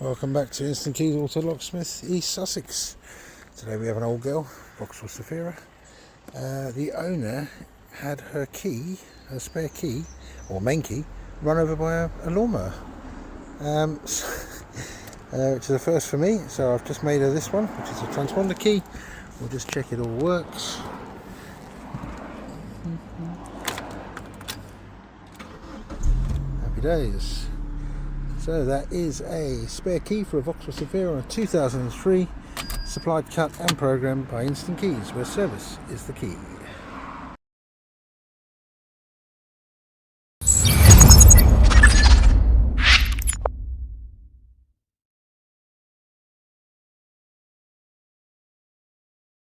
Welcome back to Instant Keys Auto Locksmith, East Sussex. Today we have an old girl, Vauxhall Zafira. The owner had her key, her spare key, or main key, run over by a lawnmower. Which is a first for me, so I've just made her this one, which is a transponder key. We'll just check it all works. Happy days. So that is a spare key for a Vauxhall Zafira on a 2003, supplied, cut and programmed by Instant Keys, where service is the key.